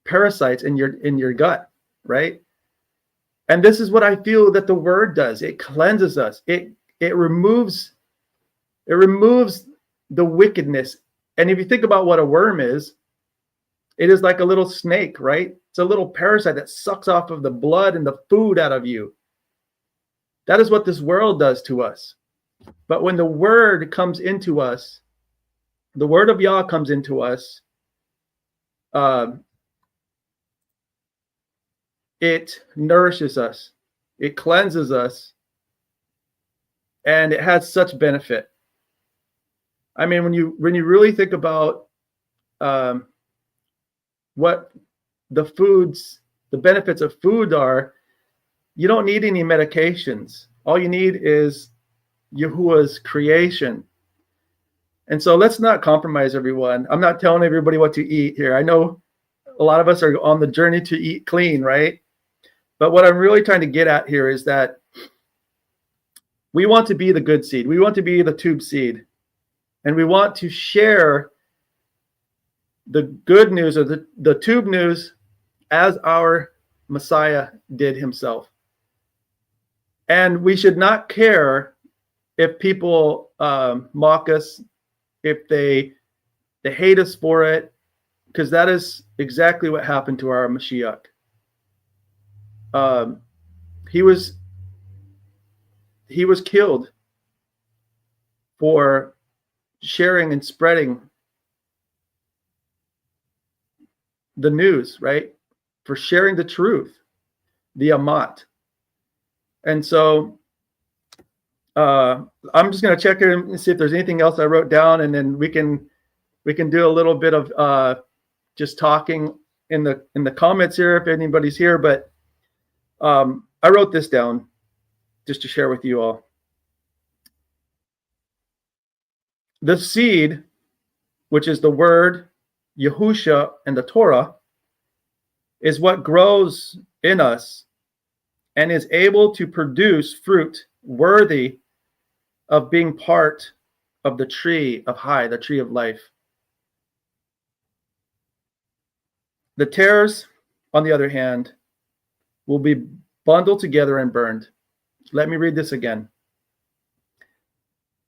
parasites in your gut, right? And this is what I feel that the word does. It cleanses us. It removes the wickedness. And if you think about what a worm is, it is like a little snake, right? It's a little parasite that sucks off of the blood and the food out of you. That is what this world does to us. But when the word comes into us, the word of Yah comes into us, it nourishes us, it cleanses us, and it has such benefit. I mean, when you really think about what the benefits of food are, you don't need any medications. All you need is Yahuwah's creation. And so let's not compromise, everyone. I'm not telling everybody what to eat here. I know a lot of us are on the journey to eat clean, right? But what I'm really trying to get at here is that we want to be the good seed. We want to be the tube seed. And we want to share the good news, or the tube news, as our Messiah did himself. And we should not care if people mock us, if they hate us for it, because that is exactly what happened to our Mashiach. He was killed for sharing and spreading the news, right? For sharing the truth, the Amat. And so I'm just going to check in and see if there's anything else I wrote down, and then we can do a little bit of just talking in the comments here if anybody's here. But I wrote this down just to share with you all. The seed, which is the word, Yahusha, and the Torah, is what grows in us and is able to produce fruit worthy of being part of the tree of High, the tree of life. The tares, on the other hand, will be bundled together and burned. Let me read this again.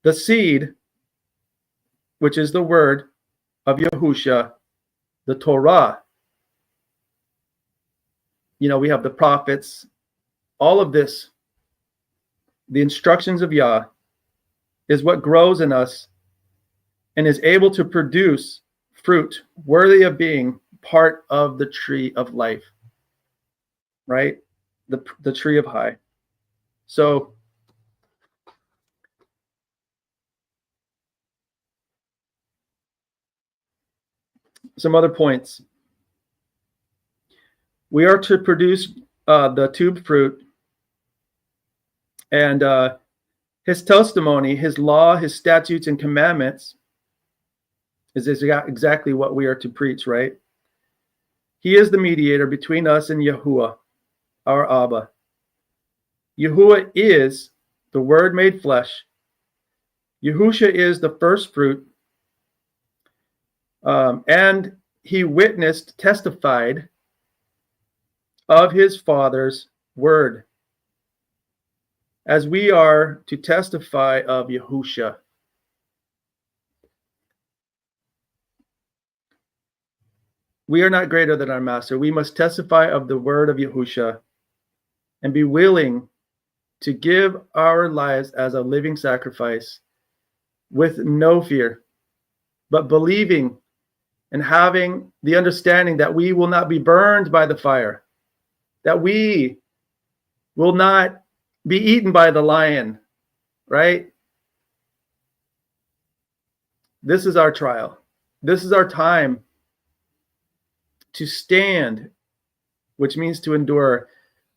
The seed, which is the word of Yahusha, the Torah, we have the prophets, all of this, the instructions of Yah, is what grows in us and is able to produce fruit worthy of being part of the tree of life, right? The tree of High. So some other points. We are to produce the tube fruit, and his testimony, his law, his statutes and commandments is exactly what we are to preach, right? He is the mediator between us and Yahuah, our Abba. Yahuah is the Word made flesh. Yahusha is the first fruit, and he testified of his Father's word, as we are to testify of Yahusha. We are not greater than our master. We must testify of the word of Yahusha and be willing to give our lives as a living sacrifice with no fear, but believing and having the understanding that we will not be burned by the fire, that we will not be eaten by the lion, right? This is our trial. This is our time to stand, which means to endure.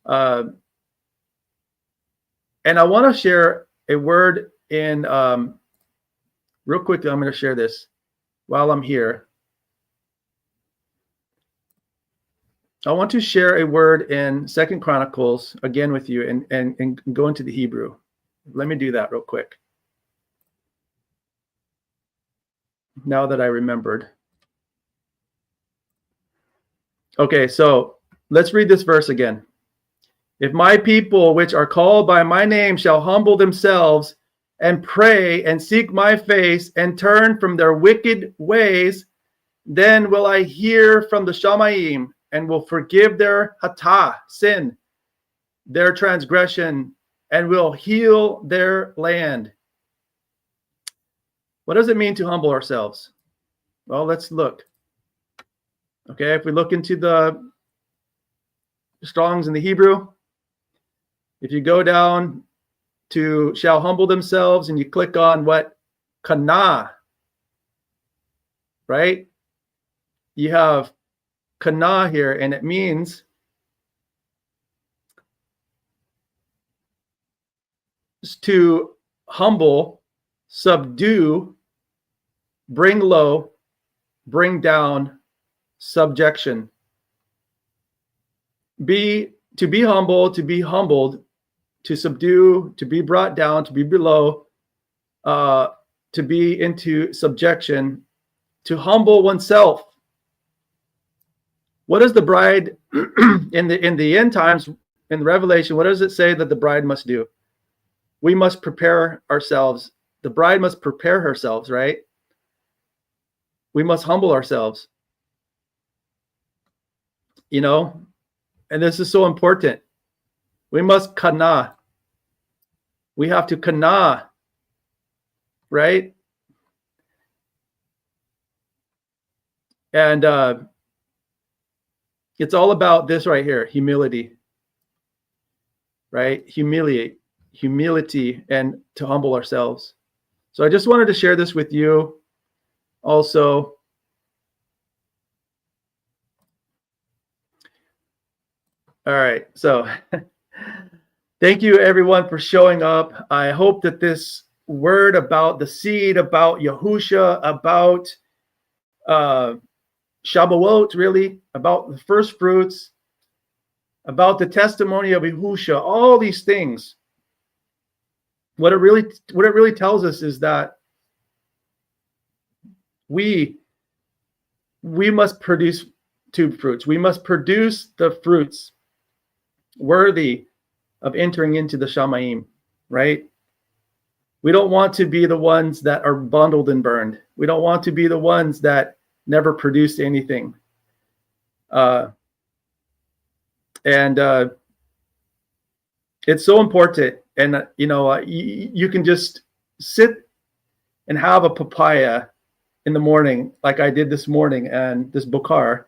And I want to share a word in, real quickly, I'm going to share this while I'm here. I want to share a word in 2 Chronicles again with you and go into the Hebrew. Let me do that real quick, now that I remembered. Okay, so let's read this verse again. If my people, which are called by my name, shall humble themselves and pray and seek my face and turn from their wicked ways, then will I hear from the Shamayim and will forgive their sin, their transgression, and will heal their land. What does it mean to humble ourselves? Well, let's look. Okay, if we look into the Strong's in the Hebrew, if you go down to shall humble themselves and you click on what? Kana, right? You have kana here, and it means to humble, subdue, bring low, bring down, subjection. To be humble, to be humbled, to subdue, to be brought down, to be below, to be into subjection, to humble oneself. What is the bride in the end times, in Revelation, what does it say that the bride must do? We must prepare ourselves. The bride must prepare herself, right? We must humble ourselves. You know, and this is so important. We must kana. We have to kana, right? And it's all about this right here, humility, right? Humility, and to humble ourselves. So I just wanted to share this with you also. All right, so thank you everyone for showing up. I hope that this word about the seed, about Yahusha, about Shabbat, really, about the first fruits, about the testimony of Yahusha, all these things, what it really tells us is that we must produce tube fruits. We must produce the fruits worthy of entering into the Shamayim, right? We don't want to be the ones that are bundled and burned. We don't want to be the ones that never produced anything. It's so important. And, you know, you can just sit and have a papaya in the morning, like I did this morning, and this bokar.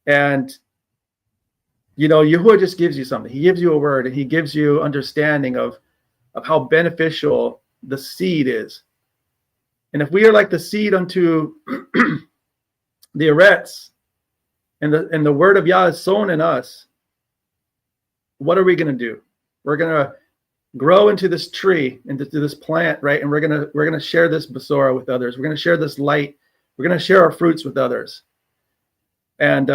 And, you know, Yahuah just gives you something. He gives you a word, and he gives you understanding of how beneficial the seed is. And if we are like the seed unto the arets, and the word of Yah is sown in us, what are we going to do? We're going to grow into this tree, into this plant, right? And we're going to share this basurah with others. We're going to share this light. We're going to share our fruits with others. And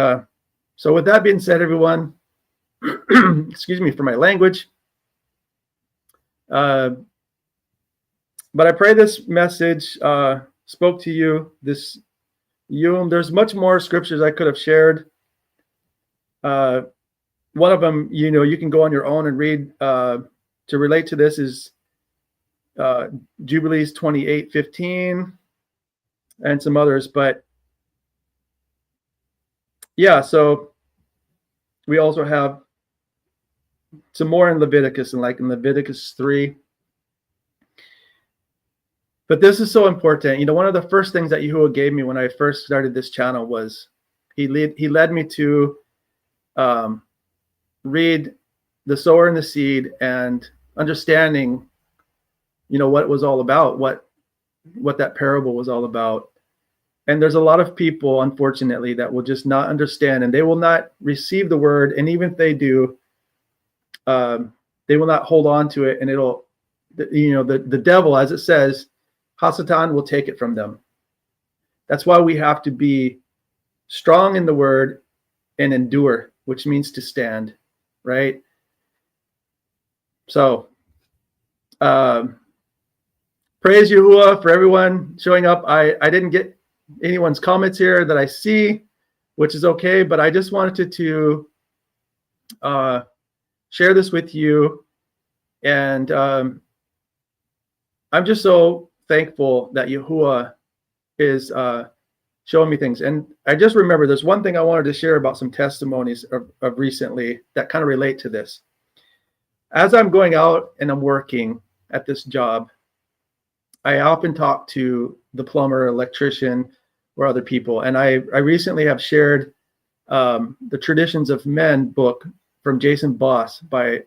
so with that being said, everyone, excuse me for my language. But I pray this message spoke to you. There's much more scriptures I could have shared. One of them, you know, you can go on your own and read to relate to this is Jubilees 28:15 and some others. But yeah, so we also have some more in Leviticus, and like in Leviticus 3. But this is so important. You know, one of the first things that Yahuah gave me when I first started this channel was he led me to read the sower and the seed, and understanding, you know, what it was all about, what that parable was all about. And there's a lot of people, unfortunately, that will just not understand, and they will not receive the word. And even if they do, they will not hold on to it, and it'll, you know, the devil, as it says, Hasatan will take it from them. That's why we have to be strong in the word and endure, which means to stand, right? So, praise Yahuah for everyone showing up. I didn't get anyone's comments here that I see, which is okay, but I just wanted to share this with you. And I'm just so thankful that Yahuah is showing me things. And I just remember there's one thing I wanted to share about some testimonies of recently that kind of relate to this. as I'm going out and I'm working at this job, I often talk to the plumber, electrician, or other people. And I recently have shared the Traditions of Men book from Jason Boss by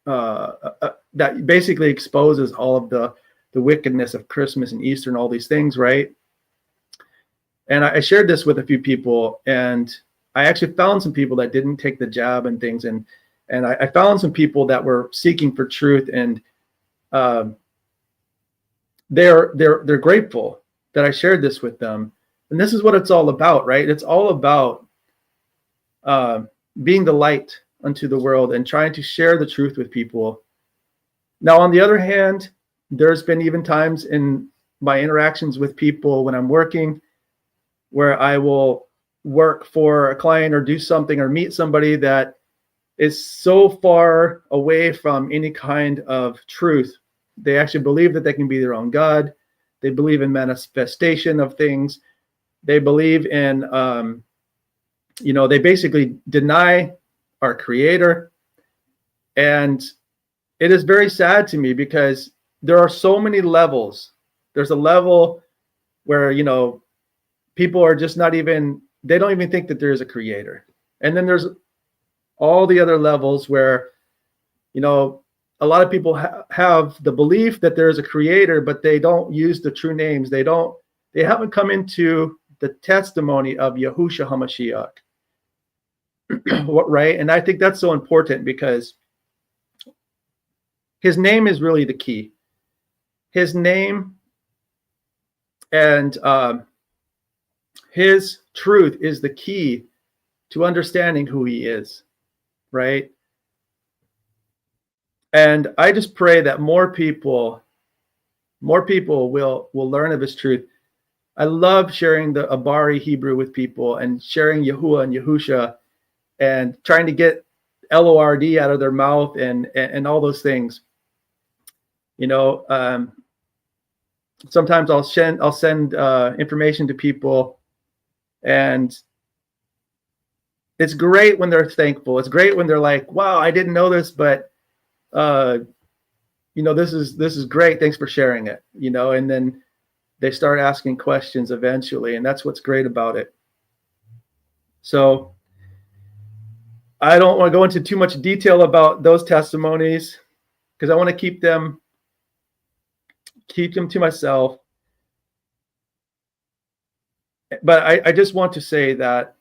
that basically exposes all of the wickedness of Christmas and Easter and all these things, right? And I shared this with a few people, and I actually found some people that didn't take the jab and things, and I found some people that were seeking for truth, and they're grateful that I shared this with them. And this is what it's all about, right? It's all about being the light unto the world and trying to share the truth with people. Now, on the other hand, there's been even times in my interactions with people when I'm working where I will work for a client or do something or meet somebody that is so far away from any kind of truth. They actually believe that they can be their own God. They believe in manifestation of things. They believe in, they basically deny our Creator. And it is very sad to me because there are so many levels. There's a level where, people are just not even, they don't even think that there is a Creator. And then there's all the other levels where, a lot of people have the belief that there is a Creator, but they don't use the true names. They haven't come into the testimony of Yahusha Ha'Mashyach. Right? And I think that's so important because his name is really the key. His name and his truth is the key to understanding who he is, right? And I just pray that more people will learn of his truth. I love sharing the Abari Hebrew with people and sharing Yahuah and Yahusha and trying to get LORD out of their mouth and all those things. Sometimes I'll send information to people, and it's great when they're thankful. It's great when they're like, "Wow, I didn't know this, but this is great. Thanks for sharing it." And then they start asking questions eventually, and that's what's great about it. So I don't want to go into too much detail about those testimonies because I want to keep them to myself. But I just want to say that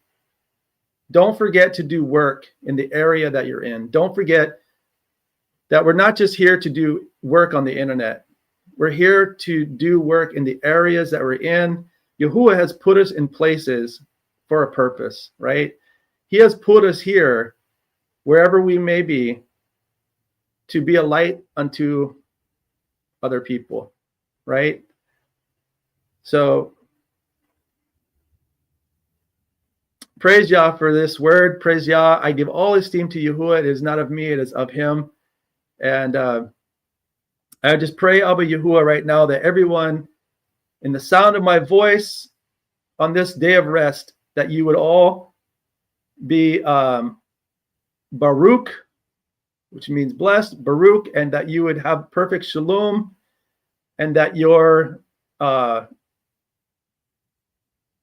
don't forget to do work in the area that you're in. Don't forget that we're not just here to do work on the internet. We're here to do work in the areas that we're in. Yahuah has put us in places for a purpose, right? He has put us here, wherever we may be, to be a light unto other people, right? So praise Yah for this word. Praise Yah. I give all esteem to Yahuah. It is not of me, it is of him. And I just pray, Abba Yahuah, right now that everyone in the sound of my voice on this day of rest, that you would all be Baruch, which means blessed, Baruch, and that you would have perfect shalom, and that your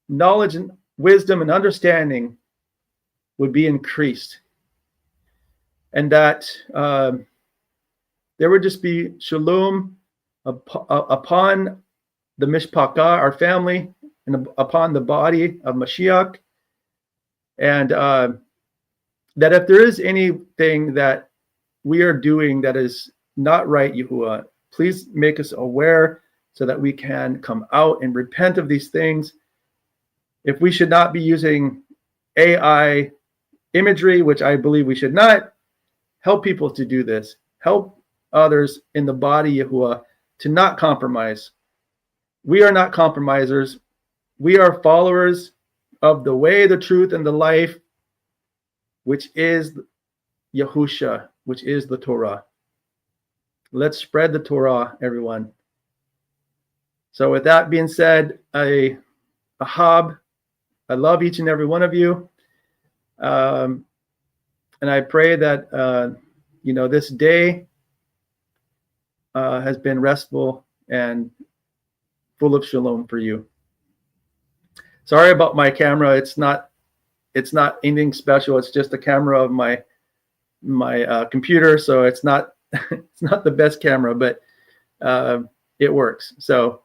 knowledge and wisdom and understanding would be increased, and that there would just be shalom upon the Mishpachah, our family, and upon the body of Mashiach, and that if there is anything that we are doing that is not right, Yahuah, please make us aware so that we can come out and repent of these things. If we should not be using AI imagery, which I believe we should not, help people to do this. Help others in the body, Yahuah, to not compromise. We are not compromisers. We are followers of the way, the truth, and the life, which is Yahusha, which is the Torah. Let's spread the Torah, everyone. So with that being said, Ahab, I love each and every one of you. And I pray that this day has been restful and full of shalom for you. Sorry about my camera. It's not anything special. It's just the camera of my computer, so it's not it's not the best camera, but it works. So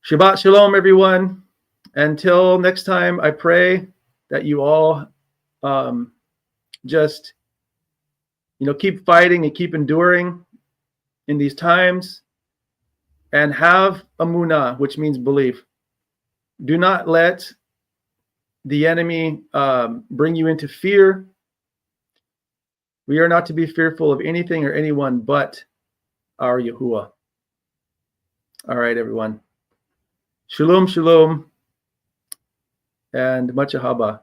Shabbat Shalom, everyone. Until next time, I pray that you all just keep fighting and keep enduring in these times, and have amunah, which means belief. Do not let the enemy bring you into fear. We are not to be fearful of anything or anyone but our Yahuah. All right, everyone. Shalom, shalom, and much ahaba.